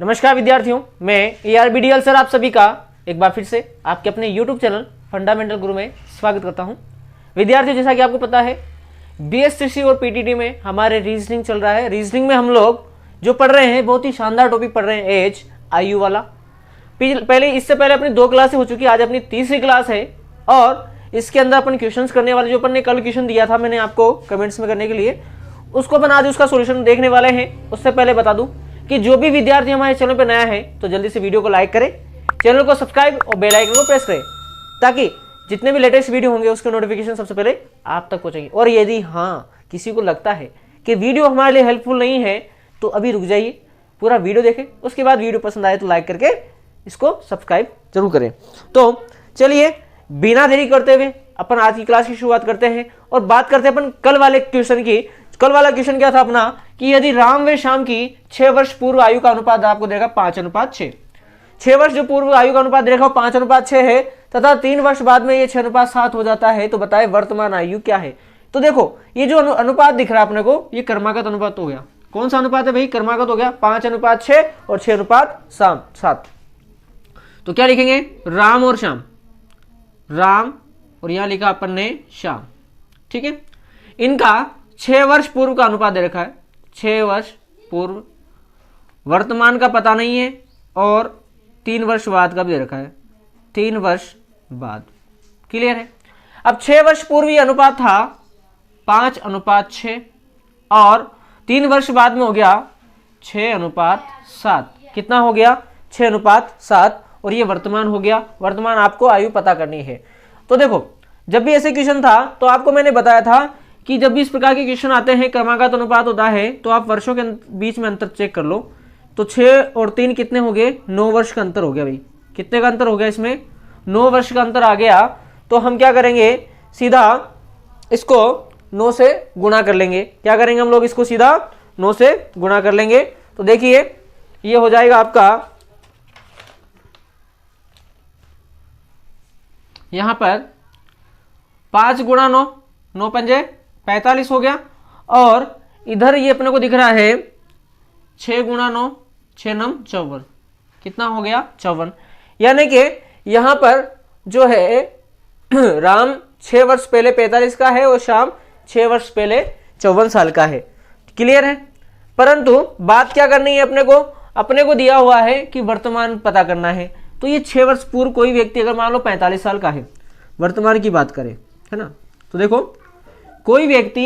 नमस्कार विद्यार्थियों, मैं ARBDL सर आप सभी का एक बार फिर से आपके अपने YouTube चैनल फंडामेंटल गुरु में स्वागत करता हूं। विद्यार्थियों, जैसा कि आपको पता है BSCC और PTT में हमारे रीजनिंग चल रहा है। रीजनिंग में हम लोग जो पढ़ रहे हैं बहुत ही शानदार टॉपिक पढ़ रहे हैं, एज आयु वाला। इससे पहले अपनी 2 क्लासें हो चुकी है, आज अपनी तीसरी क्लास है और इसके अंदर अपन क्वेश्चंस करने वाले, जो अपन ने कल क्वेश्चन दिया था मैंने आपको कमेंट्स में करने के लिए, उसको अपन आज उसका सॉल्यूशन देखने वाले हैं। उससे पहले बता दूं कि जो भी विद्यार्थी हमारे चैनल पर नया है तो जल्दी से वीडियो को लाइक करें, चैनल को सब्सक्राइब और बेल आइकन को प्रेस करें ताकि जितने भी लेटेस्ट वीडियो होंगे उसके नोटिफिकेशन सबसे पहले आप तक पहुंचेंगे। और यदि किसी को लगता है कि वीडियो हमारे लिए हेल्पफुल नहीं है तो अभी रुक जाइए, पूरा वीडियो देखें, उसके बाद वीडियो पसंद आए तो लाइक करके इसको सब्सक्राइब जरूर करें। तो चलिए बिना देरी करते हुए अपन आज की क्लास की शुरुआत करते हैं और बात करते हैं अपन कल वाले क्वेश्चन की। कल वाला क्वेश्चन क्या था अपना कि यदि राम व श्याम की 6 वर्ष पूर्व आयु का अनुपात आपको देगा 5:6। 6 वर्ष जो पूर्व आयु का अनुपात देखा 5:6 है तथा 3 वर्ष बाद में ये 6:7 हो जाता है, तो बताए वर्तमान आयु क्या है। तो देखो ये जो अनुपात दिख रहा है अपने को, ये क्रमागत अनुपात हो गया। कौन सा अनुपात है भाई? क्रमागत हो गया। 5:6 और 6:7। तो क्या लिखेंगे? राम और श्याम, राम और यहां लिखा अपन ने श्याम, ठीक है। इनका 6 वर्ष पूर्व का अनुपात दे रखा है, 6 वर्ष पूर्व, वर्तमान का पता नहीं है और 3 वर्ष बाद का भी दे रखा है, 3 वर्ष बाद। क्लियर है? अब 6 वर्ष पूर्व ये अनुपात था 5:6 और 3 वर्ष बाद में हो गया 6:7। कितना हो गया? 6:7 और ये वर्तमान हो गया। वर्तमान आपको आयु पता करनी है। तो देखो जब भी ऐसे क्वेश्चन था तो आपको मैंने बताया था कि जब भी इस प्रकार के क्वेश्चन आते हैं, क्रमागत अनुपात होता है, तो आप वर्षों के बीच में अंतर चेक कर लो। तो 6 और 3 कितने हो गए? 9 वर्ष का अंतर हो गया भाई। कितने का अंतर हो गया? इसमें 9 वर्ष का अंतर आ गया। तो हम क्या करेंगे? सीधा इसको 9 से गुणा कर लेंगे। क्या करेंगे हम लोग? इसको सीधा 9 से गुणा कर लेंगे। तो देखिए ये हो जाएगा आपका, यहां पर 5 गुणा 9, 9 पंजे 45 हो गया। और इधर ये अपने को दिख रहा है 6 गुणा 9, 6 9 54। कितना हो गया? 54। यानी कि यहां पर जो है राम 6 वर्ष पहले 45 का है और श्याम 6 वर्ष पहले 54 साल का है। क्लियर है? परंतु बात क्या करनी है अपने को दिया हुआ है कि वर्तमान पता करना है। तो ये 6 वर्ष पूर्व कोई व्यक्ति अगर मान लो 45 साल का है, वर्तमान की बात करें, है ना, तो देखो कोई व्यक्ति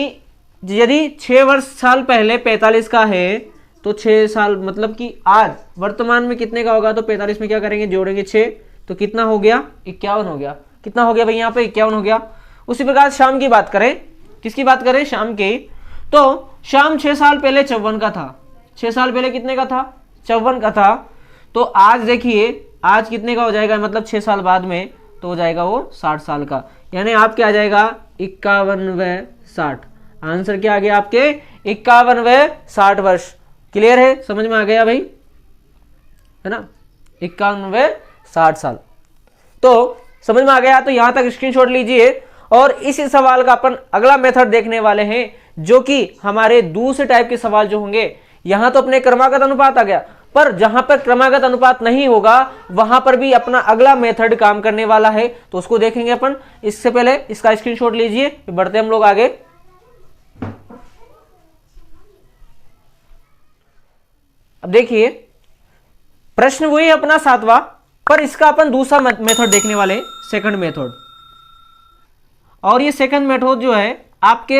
यदि 6 साल पहले 45 का है तो 6 साल मतलब कि आज वर्तमान में कितने का होगा? तो 45 में क्या करेंगे? जोड़ेंगे 6, तो कितना हो गया? 51 हो गया। कितना हो गया भाई? यहाँ पे 51 हो गया। उसी प्रकार शाम की बात करें, किसकी बात करें? शाम की। तो शाम 6 साल पहले 54 का था। 6 साल पहले कितने का था? 54 का था। तो आज देखिए आज कितने का हो जाएगा? मतलब 6 साल बाद में तो हो जाएगा वो 60 साल का। यानी आपके आ जाएगा 51 व 60। आंसर क्या आ गया आपके? 51 व 60 वर्ष। क्लियर है? समझ में आ गया भाई, है ना? 51 व 60 साल। तो समझ में आ गया। तो यहां तक स्क्रीनशॉट लीजिए और इस सवाल का अपन अगला मेथड देखने वाले हैं, जो कि हमारे दूसरे टाइप के सवाल जो होंगे। यहां तो अपने क्रमागत अनुपात आ गया, पर जहां पर क्रमागत अनुपात नहीं होगा वहां पर भी अपना अगला मेथड काम करने वाला है, तो उसको देखेंगे अपन। इससे पहले इसका स्क्रीनशॉट लीजिए, बढ़ते हम लोग आगे। अब देखिए प्रश्न वही अपना 7वां, पर इसका अपन दूसरा मेथड देखने वाले हैं, सेकंड मेथड। और ये सेकंड मेथड जो है आपके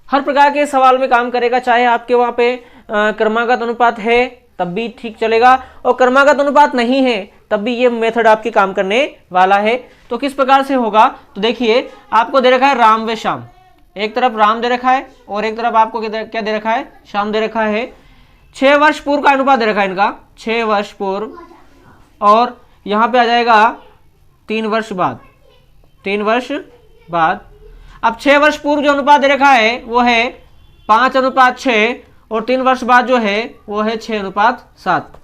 हर प्रकार के सवाल में काम करेगा, चाहे आपके वहां पे क्रमागत अनुपात है तब भी ठीक चलेगा और क्रमागत अनुपात नहीं है तब भी ये मेथड आपके काम करने वाला है। तो किस प्रकार से होगा? तो देखिए आपको दे रखा है राम व श्याम, एक तरफ राम दे रखा है और एक तरफ आपको क्या दे रखा है? श्याम दे रखा है। 6 वर्ष पूर्व का अनुपात दे रखा है इनका, 6 वर्ष पूर्व, और यहां पे आ जाएगा 3 वर्ष बाद, 3 वर्ष बाद। अब 6 वर्ष पूर्व जो अनुपात दे रखा है वो है 5:6 और 3 वर्ष बाद जो है वो है 6:7।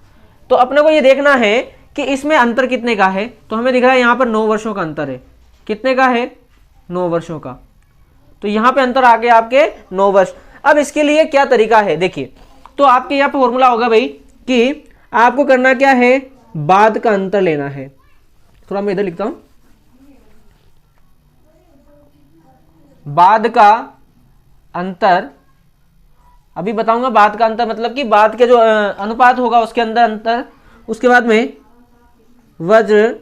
तो अपने को ये देखना है कि इसमें अंतर कितने का है। तो हमें दिख रहा है यहाँ पर 9 वर्षों का अंतर है। कितने का है? 9 वर्षों का। तो यहाँ पे अंतर आ गया आपके 9 वर्ष। अब इसके लिए क्या तरीका है देखिए, तो आपके यहाँ पे फॉर्मूला होगा भाई कि आपको करना क्या है, बाद का अंतर लेना है। थोड़ा मैं इधर लिखता हूं, बाद का अंतर, अभी बताऊंगा बाद का अंतर मतलब कि बाद के जो अनुपात होगा उसके अंदर अंतर, उसके बाद में वज्र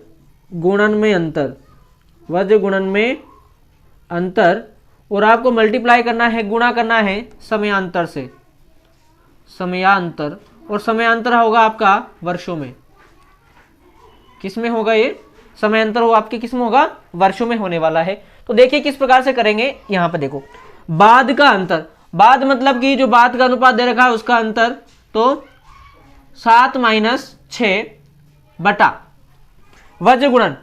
गुणन में अंतर, वज्र गुणन में अंतर, और आपको मल्टीप्लाई करना है, गुणा करना है समयांतर से, समयांतर, और समयांतर होगा आपका वर्षों में। किस में होगा ये समयांतर, हो आपके किस में होगा, वर्षों में होने वाला है। तो देखिए किस प्रकार से करेंगे, यहां पर देखो बाद का अंतर, बाद मतलब कि जो बाद का अनुपात दे रखा है उसका अंतर, तो 7 - 6 बटा वज्र गुणन,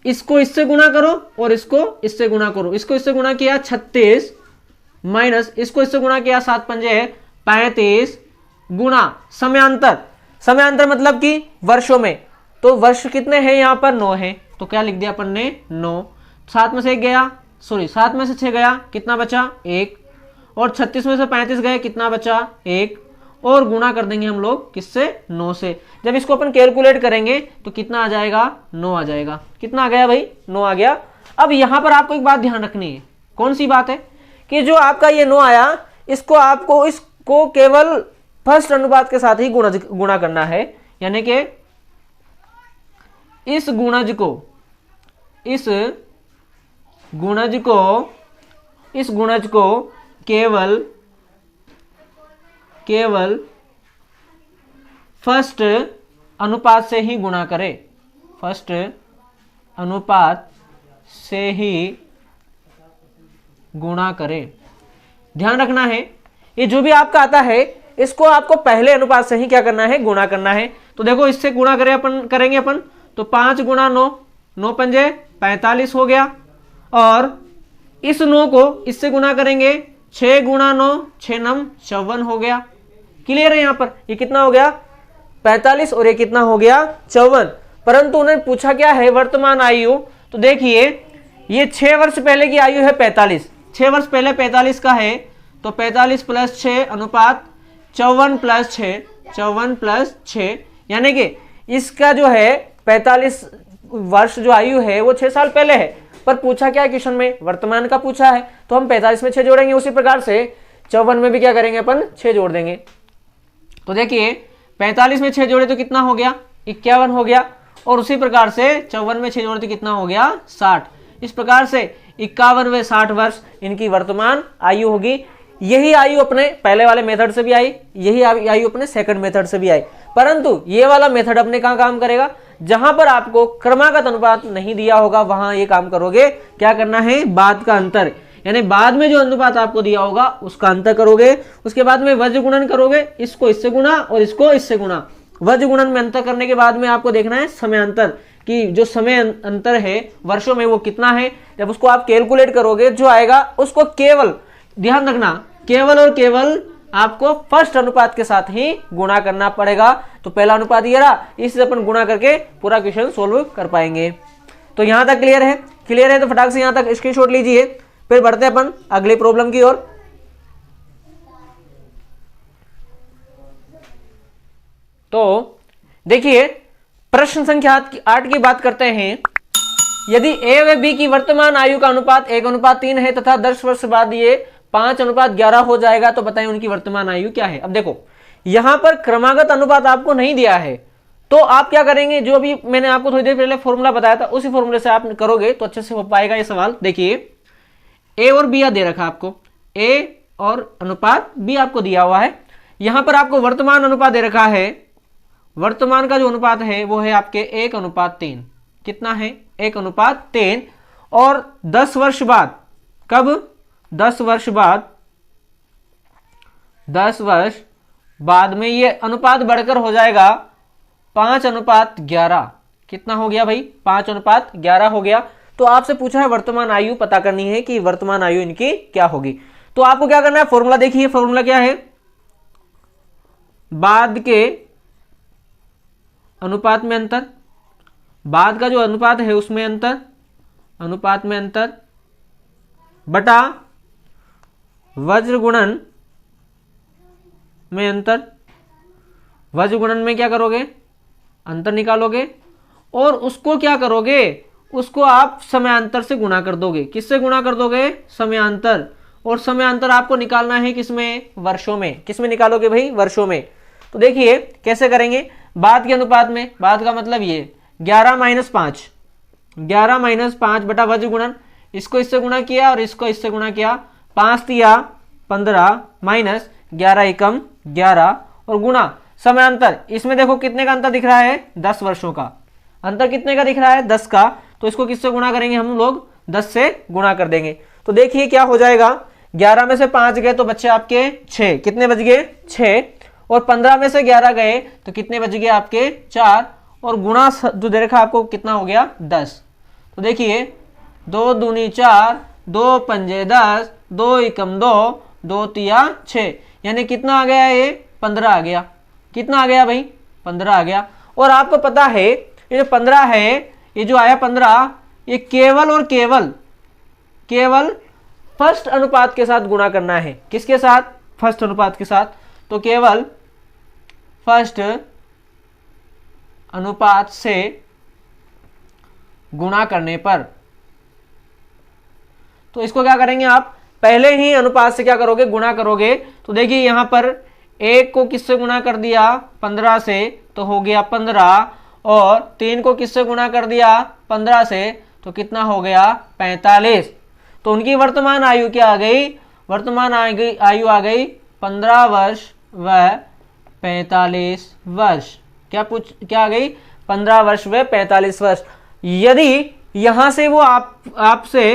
इसको इससे गुणा करो और इसको इससे गुणा करो, इसको इससे गुणा किया 36 माइनस इसको इससे गुणा किया 7 पंजे 35 गुणा समयांतर, समयांतर मतलब कि वर्षों में, तो वर्ष कितने हैं यहाँ पर 9 है, तो क्या लिख दिया अपन ने 9, 7 में से 1 गया, सॉरी 7 में से 6 गया, कितना बचा 1, और 36 में से 35 गए, कितना बचा 1, और गुणा कर देंगे हम लोग किससे, 9 से। जब इसको अपन कैलकुलेट करेंगे तो कितना आ जाएगा, 9 आ जाएगा। कितना आ गया भाई, 9 आ गया। अब यहां पर आपको एक बात ध्यान रखनी है, कौन सी बात है, कि जो आपका ये 9 आया, इसको आपको इसको केवल फर्स्ट अनुपात के साथ ही गुणा करना है, यानी कि इस गुणज को केवल फर्स्ट अनुपात से ही गुणा करें, फर्स्ट अनुपात से ही गुणा करें। ध्यान रखना है, ये जो भी आपका आता है इसको आपको पहले अनुपात से ही क्या करना है, गुणा करना है। तो देखो इससे गुणा करेंगे अपन, तो 5 × 9, 9 पंजे 45 हो गया, और इस 9 को इससे गुणा करेंगे, 6 × 9 6 9 54 हो गया। क्लियर है, यहाँ पर ये कितना हो गया 45 और ये कितना हो गया 54। परंतु उन्हें पूछा क्या है, वर्तमान आयु, तो देखिए ये 6 वर्ष पहले की आयु है 45, 6 वर्ष पहले 45 का है, तो 45 + 6 अनुपात 54 + 6, 54 + 6, यानी कि इसका जो है 45 वर्ष जो आयु है वो 6 साल पहले है। पर पूछा क्या क्वेश्चन में, वर्तमान का पूछा है, तो हम 45 में 6 जोड़ेंगे, उसी प्रकार से 54 में भी क्या करेंगे अपन 6 जोड़ देंगे। तो देखिए 45 में 6 जोड़े तो कितना हो गया 51 हो गया, और उसी प्रकार से 54 में 6 जोड़े तो कितना हो गया 60। इस प्रकार से 51 व 60 वर्ष इनकी वर्तमान आयु होगी। यही आयु अपने पहले वाले मेथड से भी आई, यही आयु अपने सेकंड मेथड से भी आई, परंतु ये वाला मेथड अपने कहाँ काम करेगा, जहां पर आपको क्रमागत अनुपात नहीं दिया होगा वहां ये काम करोगे। क्या करना है, बाद का अंतर, यानी बाद में जो अनुपात आपको दिया होगा उसका अंतर करोगे, उसके बाद में वज्र गुणन करोगे, इसको इससे गुणा और इसको इससे गुणा। वज्र गुणन में अंतर करने के बाद में आपको देखना है समयांतर, कि जो समय अंतर है वर्षों में वो कितना है। जब उसको आप कैलकुलेट करोगे जो आएगा उसको केवल, ध्यान रखना, केवल और केवल आपको फर्स्ट अनुपात के साथ ही गुणा करना पड़ेगा। तो पहला अनुपात ये रहा, इससे अपन गुणा करके पूरा क्वेश्चन सोल्व कर पाएंगे। तो यहां तक क्लियर है, क्लियर है तो फटाक से यहां तक स्क्रीनशॉट लीजिए, फिर बढ़ते अपन अगली प्रॉब्लम की ओर। तो देखिए प्रश्न संख्या 8 की बात करते हैं। यदि ए व बी की वर्तमान आयु का अनुपात 1:3 है तथा 10 वर्ष बाद ये 5:11 हो जाएगा, तो बताएं उनकी वर्तमान आयु क्या है। अब देखो यहां पर क्रमागत अनुपात आपको नहीं दिया है, तो आप क्या करेंगे, जो अभी मैंने आपको थोड़ी देर पहले फॉर्मूला बताया था उसी फॉर्मूले से आप करोगे तो अच्छे से हो पाएगा ये सवाल। देखिए ए और बी दे रखा आपको, ए और अनुपात बी आपको दिया हुआ है। यहां पर आपको वर्तमान अनुपात दे रखा है, वर्तमान का जो अनुपात है वो है आपके 1:3। कितना है 1:3, और 10 वर्ष बाद, कब 10 वर्ष बाद, 10 वर्ष बाद में ये अनुपात बढ़कर हो जाएगा 5:11। कितना हो गया भाई 5:11 हो गया। तो आपसे पूछा है वर्तमान आयु पता करनी है कि वर्तमान आयु इनकी क्या होगी। तो आपको क्या करना है, फॉर्मूला देखिए, फॉर्मूला क्या है, बाद के अनुपात में अंतर, बाद का जो अनुपात है उसमें अंतर, अनुपात में अंतर बटा वज्र गुणन में अंतर, वज्र गुणन में क्या करोगे, अंतर निकालोगे और उसको क्या करोगे, उसको आप समयांतर से गुणा कर दोगे। किससे गुणा कर दोगे, समयांतर। और समयांतर आपको निकालना है किसमें, वर्षों में। किसमें निकालोगे भाई, वर्षों में। तो देखिए कैसे करेंगे, बाद के अनुपात में। बाद का मतलब ये 11 - 5, 11 - 5 बटा वज्र गुणन, इसको इससे गुणा किया और इसको इससे गुणा किया, 5 तिया 15 माइनस 11 एकम 11 और गुणा समयांतर। इसमें देखो कितने का अंतर दिख रहा है, 10 वर्षों का अंतर। कितने का दिख रहा है, 10 का। तो इसको किससे गुणा करेंगे हम लोग, 10 से गुणा कर देंगे। तो देखिए क्या हो जाएगा, 11 में से 5 गए तो बच्चे आपके 6, कितने बच गए 6, और 15 में से 11 गए तो कितने बच गए आपके 4, और गुणा जो दे रखा आपको कितना हो गया 10। तो देखिए 2 दूनी 4, 2 पंजे 10, 2 एकम 2, 2 तिया 6, यानी कितना आ गया, ये 15 आ गया। कितना आ गया भाई, 15 आ गया। और आपको पता है ये जो 15 है, ये जो आया 15, ये केवल और केवल फर्स्ट अनुपात के साथ गुणा करना है। किसके साथ, फर्स्ट अनुपात के साथ। तो केवल फर्स्ट अनुपात से गुणा करने पर, तो इसको क्या करेंगे आप, पहले ही अनुपात से क्या करोगे, गुणा करोगे। तो देखिए यहां पर 1 को किससे गुणा कर दिया, 15 से, तो हो गया 15, और 3 को किससे गुणा कर दिया, 15 से, तो कितना हो गया 45। तो उनकी वर्तमान आयु क्या आ गई, वर्तमान आयु आ गई 15 वर्ष व 45 वर्ष। क्या आ गई, 15 वर्ष व 45 वर्ष। यदि यहां से वो आपसे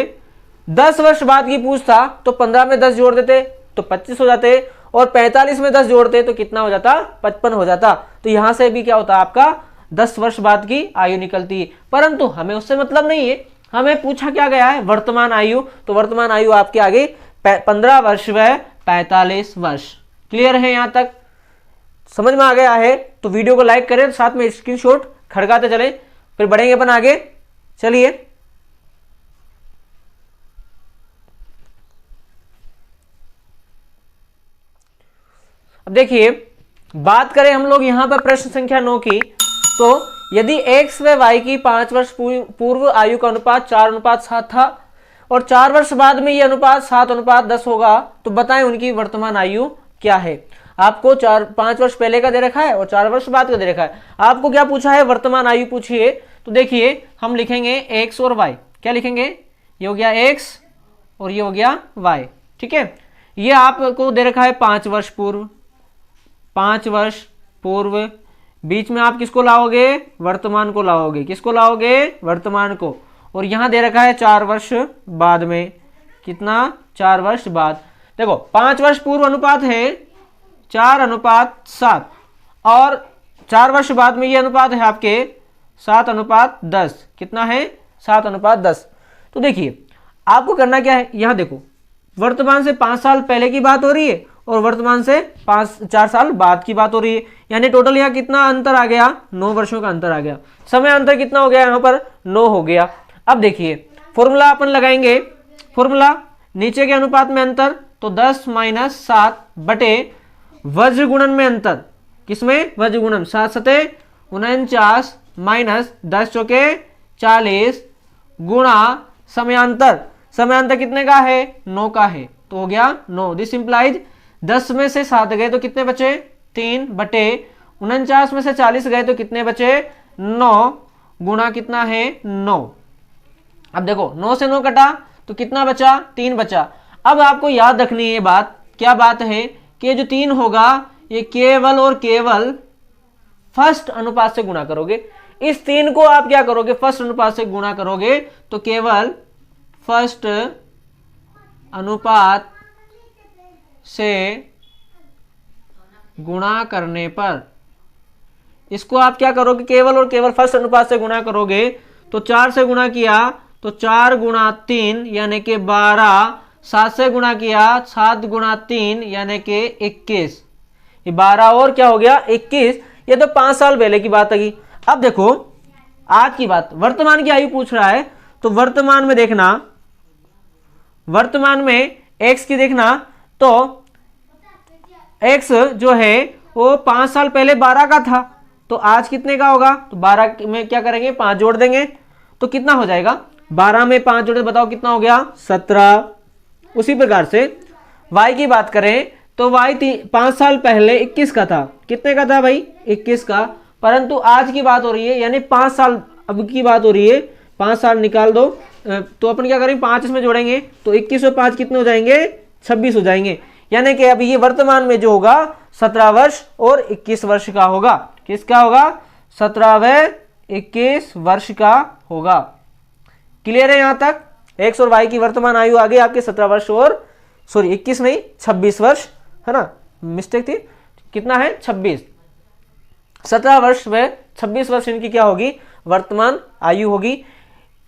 10 वर्ष बाद की पूछता तो 15 में 10 जोड़ देते तो 25 हो जाते, और 45 में 10 जोड़ते तो कितना हो जाता, 55 हो जाता। तो यहां से भी क्या होता, आपका 10 वर्ष बाद की आयु निकलती है। परंतु हमें उससे मतलब नहीं है, हमें पूछा क्या गया है, वर्तमान आयु। तो वर्तमान आयु आपकी आ गई 15 वर्ष व 45 वर्ष। क्लियर है, यहां तक समझ में आ गया है? तो वीडियो को लाइक करें, साथ में स्क्रीनशॉट खड़काते चलें, फिर बढ़ेंगे अपन आगे। चलिए अब देखिए, बात करें हम लोग यहां पर प्रश्न संख्या 9 की। तो यदि x व y की 5 वर्ष पूर्व आयु का अनुपात 4:7 था और 4 वर्ष बाद में यह अनुपात 7:10 होगा, तो बताएं उनकी वर्तमान आयु क्या है। आपको 5 वर्ष पहले का दे रखा है और 4 वर्ष बाद का दे रखा है। आपको क्या पूछा है, वर्तमान आयु पूछिए। तो देखिए हम लिखेंगे x और y। क्या लिखेंगे, ये हो गया x और ये हो गया y। ठीक है, ये आपको दे रखा है 5 वर्ष पूर्व, 5 वर्ष पूर्व। बीच में आप किसको लाओगे, वर्तमान को लाओगे। किसको लाओगे, वर्तमान को। और यहां दे रखा है 4 वर्ष बाद में, कितना, 4 वर्ष बाद। देखो 5 वर्ष पूर्व अनुपात है 4:7 और 4 वर्ष बाद में ये अनुपात है आपके 7:10। कितना है, 7:10। तो देखिए आपको करना क्या है, यहां देखो वर्तमान से 5 साल पहले की बात हो रही है और वर्तमान से 4 साल बाद की बात हो रही है, यानी टोटल यहाँ कितना अंतर आ गया, 9 वर्षों का अंतर आ गया। समय अंतर कितना हो गया, यहाँ पर 9 हो गया। अब देखिए फॉर्मूला अपन लगाएंगे, फॉर्मूला नीचे के अनुपात में अंतर, तो 10 - 7 बटे वज्र गुणन में अंतर। किसमें, वज्र गुणन, 7 सते 49 माइनस 10 चौके 40 गुणा समयांतर। समयांतर कितने का है, 9 का है, तो हो गया 9। दिस इंप्लाइज 10 में से 7 गए तो कितने बचे, 3 बटे 49 में से 40 गए तो कितने बचे, 9 गुणा कितना है, 9। अब देखो 9 से 9 कटा तो कितना बचा, 3 बचा। अब आपको याद रखनी है बात, क्या बात है कि जो 3 होगा ये केवल और केवल फर्स्ट अनुपात से गुणा करोगे। इस 3 को आप क्या करोगे, फर्स्ट अनुपात से गुणा करोगे, तो केवल फर्स्ट अनुपात से गुणा करने पर, इसको आप क्या करोगे, केवल और केवल फर्स्ट अनुपात से गुणा करोगे। तो 4 से गुणा किया तो 4 गुणा 3 यानी कि 12, 7 से गुणा किया 7 गुणा 3 यानी कि 21, ये 12 और क्या हो गया 21। ये तो 5 साल पहले की बात है। अब देखो आज की बात, वर्तमान की आयु पूछ रहा है, तो वर्तमान में देखना, वर्तमान में x की देखना, तो x जो है वो 5 साल पहले 12 का था, तो आज कितने का होगा? तो 12 में क्या करेंगे, 5 जोड़ देंगे तो कितना हो जाएगा? 12 में 5 जोड़े बताओ कितना हो गया? 17। उसी प्रकार से y की बात करें तो y 5 साल पहले 21 का था। कितने का था भाई? 21 का। परंतु आज की बात हो रही है, यानी 5 साल अब की बात हो रही है। 5 साल निकाल दो तो अपन क्या करेंगे, 5 इसमें जोड़ेंगे तो 21 और 5 कितने हो जाएंगे? 26 हो जाएंगे। यानी कि अब ये वर्तमान में जो होगा 17 वर्ष और 21 वर्ष का होगा। किसका होगा? 17 व 21 वर्ष का होगा। क्लियर है यहां तक? एक्स और वाई की वर्तमान आयु आ गई आपके 17 वर्ष और 21 नहीं 26 वर्ष, है ना, मिस्टेक थी। कितना है? 26। 17 वर्ष व 26 वर्ष इनकी क्या होगी? वर्तमान आयु होगी।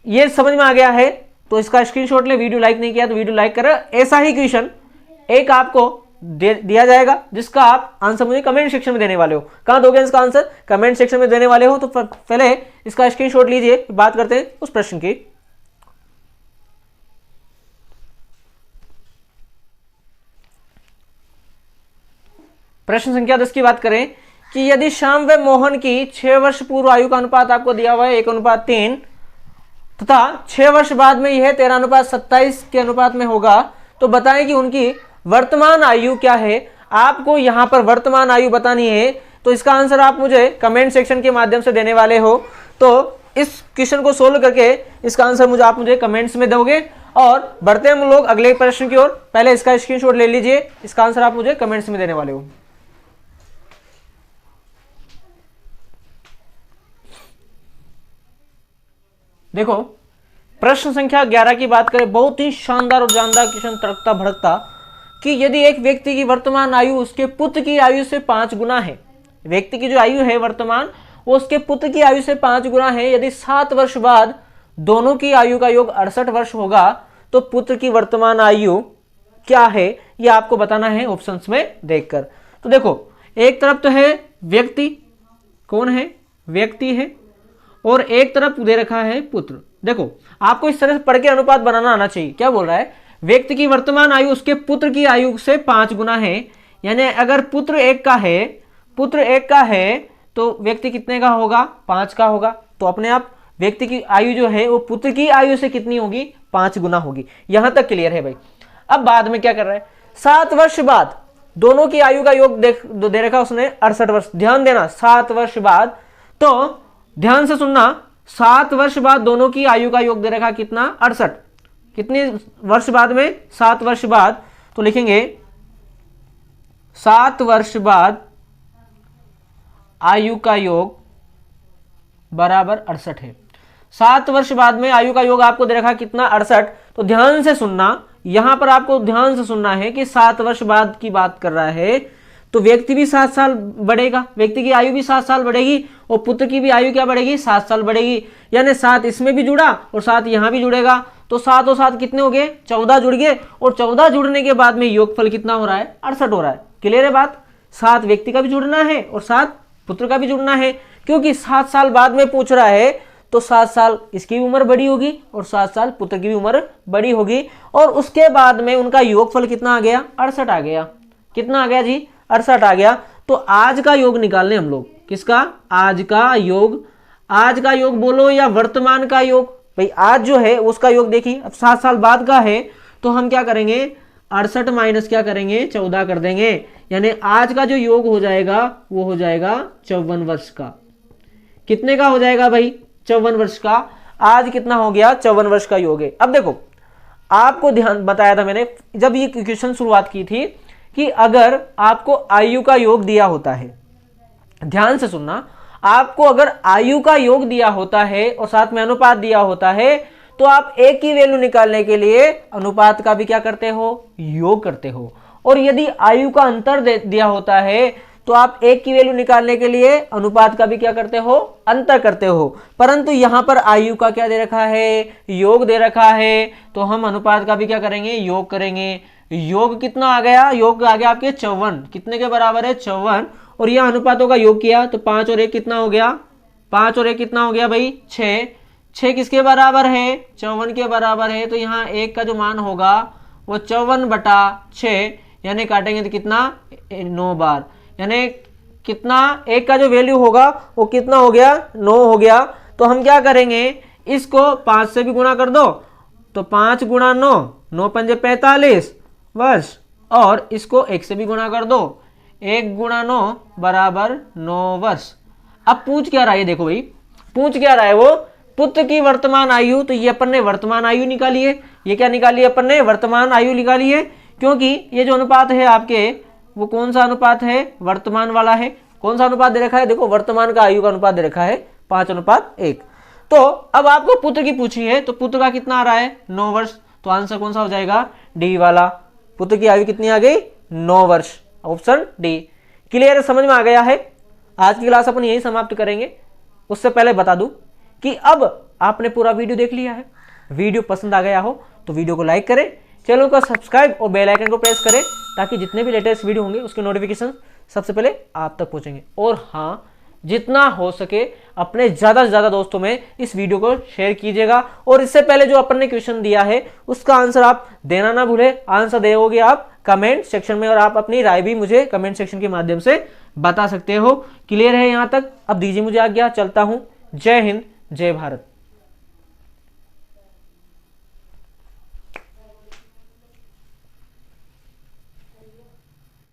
ये समझ में आ गया है तो इसका स्क्रीनशॉट ले। वीडियो लाइक नहीं किया तो वीडियो लाइक करें। ऐसा ही क्वेश्चन एक आपको दिया जाएगा जिसका आप आंसर मुझे कमेंट सेक्शन में देने वाले हो। कहां दोगे इसका आंसर? कमेंट सेक्शन में देने वाले हो। तो पहले इसका स्क्रीनशॉट लीजिए, बात करते हैं उस प्रश्न की। प्रश्न संख्या 10 की बात करें कि यदि श्याम व मोहन की 6 वर्ष पूर्व आयु का अनुपात आपको दिया हुआ है 1:3 तथा 6 वर्ष बाद में यह 13:27 के अनुपात में होगा, तो बताएं कि उनकी वर्तमान आयु क्या है। आपको यहां पर वर्तमान आयु बतानी है, तो इसका आंसर आप मुझे कमेंट सेक्शन के माध्यम से देने वाले हो। तो इस क्वेश्चन को सोल्व करके इसका आंसर मुझे कमेंट्स में दोगे। और बढ़ते हम लोग अगले प्रश्न की ओर। पहले इसका स्क्रीनशॉट ले लीजिए, इसका आंसर आप मुझे कमेंट्स में देने वाले हो। देखो प्रश्न संख्या 11 की बात करें, बहुत ही शानदार और जानदार क्वेश्चन, तड़कता भड़कता, कि यदि एक व्यक्ति की वर्तमान आयु उसके पुत्र की आयु से 5 गुना है, व्यक्ति की जो आयु है वर्तमान वो उसके पुत्र की आयु से 5 गुना है, यदि 7 वर्ष बाद दोनों की आयु का योग 68 वर्ष होगा, तो पुत्र की वर्तमान आयु क्या है ये आपको बताना है ऑप्शंस में देखकर। तो देखो एक तरफ तो है व्यक्ति, कौन है? व्यक्ति है, और एक तरफ दे रखा है पुत्र। देखो आपको इस तरह से पढ़ के अनुपात बनाना आना चाहिए। क्या बोल रहा है? व्यक्ति की वर्तमान आयु उसके पुत्र की आयु से 5 गुना है, यानी अगर पुत्र 1 का है तो व्यक्ति कितने का होगा? 5 का होगा। तो अपने आप व्यक्ति की आयु जो है वो पुत्र की आयु से कितनी होगी? 5 गुना होगी। यहां तक क्लियर है भाई। अब बाद में क्या कर रहा है? 7 वर्ष बाद दोनों की आयु का योग दे रखा उसने 68 वर्ष। ध्यान देना, 7 वर्ष बाद, तो ध्यान से सुनना, 7 वर्ष बाद दोनों की आयु का योग दे रखा कितना? 68। कितने वर्ष बाद में? 7 वर्ष बाद। तो लिखेंगे 7 वर्ष बाद आयु का योग बराबर 68 है। 7 वर्ष बाद में आयु का योग आपको दे रखा कितना? 68। तो ध्यान से सुनना, यहां पर आपको ध्यान से सुनना है कि 7 वर्ष बाद की बात कर रहा है, तो व्यक्ति भी 7 साल बढ़ेगा, व्यक्ति की आयु भी 7 साल बढ़ेगी, और पुत्र की भी आयु क्या बढ़ेगी? 7 साल बढ़ेगी। यानी 7 इसमें भी जुड़ा और 7 यहां भी जुड़ेगा, तो 7 और 7 कितने हो गए? 14 जुड़ गए, और 14 जुड़ने के बाद में योगफल कितना हो रहा है? 68 हो रहा है। क्लियर है बात? 7 व्यक्ति का भी जुड़ना है और 7 पुत्र का भी जुड़ना है, क्योंकि 7 साल बाद में पूछ रहा है, तो 7 साल इसकी भी उम्र बड़ी होगी और 7 साल पुत्र की भी उम्र बड़ी होगी, और उसके बाद में उनका योगफल कितना आ गया? 68 आ गया। कितना आ गया जी? 68 आ गया। तो आज का योग निकालने हम लोग, किसका? आज का योग। आज का योग बोलो या वर्तमान का योग? भाई आज जो है उसका योग देखिए, अब 7 साल बाद का है, तो हम क्या करेंगे? 68 माइनस क्या करेंगे? 14 कर देंगे। यानी आज का जो योग हो जाएगा वो हो जाएगा 54 वर्ष का। कितने का हो जाएगा भाई? 54 वर्ष का। आज कितना हो गया? 54 वर्ष का योग है। अब देखो आपको ध्यान बताया था मैंने जब ये क्वेश्चन शुरुआत की थी कि अगर आपको आयु का योग दिया होता है, ध्यान से सुनना, आपको अगर आयु का योग दिया होता है और साथ में अनुपात दिया होता है, तो आप एक की वैल्यू निकालने के लिए अनुपात का भी क्या करते हो? योग करते हो। और यदि आयु का अंतर दिया होता है, तो आप एक की वैल्यू निकालने के लिए अनुपात का भी क्या करते हो? अंतर करते हो। परंतु यहां पर आयु का क्या दे रखा है? योग दे रखा है, तो हम अनुपात का भी क्या करेंगे? योग करेंगे। योग कितना आ गया? योग आ गया आपके 54। कितने के बराबर है? 54। और यह अनुपातों का योग किया तो 5 और 1 कितना हो गया? 5 और 1 कितना हो गया भाई? 6। 6 किसके बराबर है? 54 के बराबर है। तो यहाँ 1 का जो मान होगा वो 54/6, यानी काटेंगे तो कितना? 9 बार, यानी कितना, एक का जो वैल्यू होगा वो कितना हो गया, 9 हो गया। तो हम क्या करेंगे, इसको 5 से भी गुणा कर दो, तो 5 गुणा 9, 9 पंजे 45 वर्ष, और इसको 1 से भी गुणा कर दो, 1 गुणा 9 बराबर 9 वर्ष। अब पूछ क्या रहा है, देखो भाई पूछ क्या रहा है वो, पुत्र की वर्तमान आयु। तो ये अपन ने वर्तमान आयु निकाली है, ये क्या निकाली है अपन ने, वर्तमान आयु निकाली है, क्योंकि ये जो अनुपात है आपके वो कौन सा अनुपात है, वर्तमान वाला है। कौन सा अनुपात दे रखा है, देखो वर्तमान का आयु का अनुपात दे रखा है 5:1। तो अब आपको पुत्र की पूछी है, तो पुत्र का कितना आ रहा है, 9 वर्ष। तो आंसर कौन सा हो जाएगा, डी वाला। पुत्र की आयु कितनी आ गई, 9 वर्ष, ऑप्शन डी। क्लियर, समझ में आ गया है। आज की क्लास अपन यही समाप्त करेंगे। उससे पहले बता दूं कि अब आपने पूरा वीडियो देख लिया है, वीडियो पसंद आ गया हो तो वीडियो को लाइक करें, चैनल को सब्सक्राइब और बेल आइकन को प्रेस करें, ताकि जितने भी लेटेस्ट वीडियो होंगे उसके नोटिफिकेशन सबसे पहले आप तक पहुंचेंगे। और हाँ, जितना हो सके अपने ज़्यादा से ज़्यादा दोस्तों में इस वीडियो को शेयर कीजिएगा। और इससे पहले जो अपन ने क्वेश्चन दिया है उसका आंसर आप देना ना भूले। आंसर दोगे आप कमेंट सेक्शन में, और आप अपनी राय भी मुझे कमेंट सेक्शन के माध्यम से बता सकते हो। क्लियर है यहाँ तक? अब दीजिए मुझे आज्ञा, चलता हूँ। जय हिंद, जय भारत।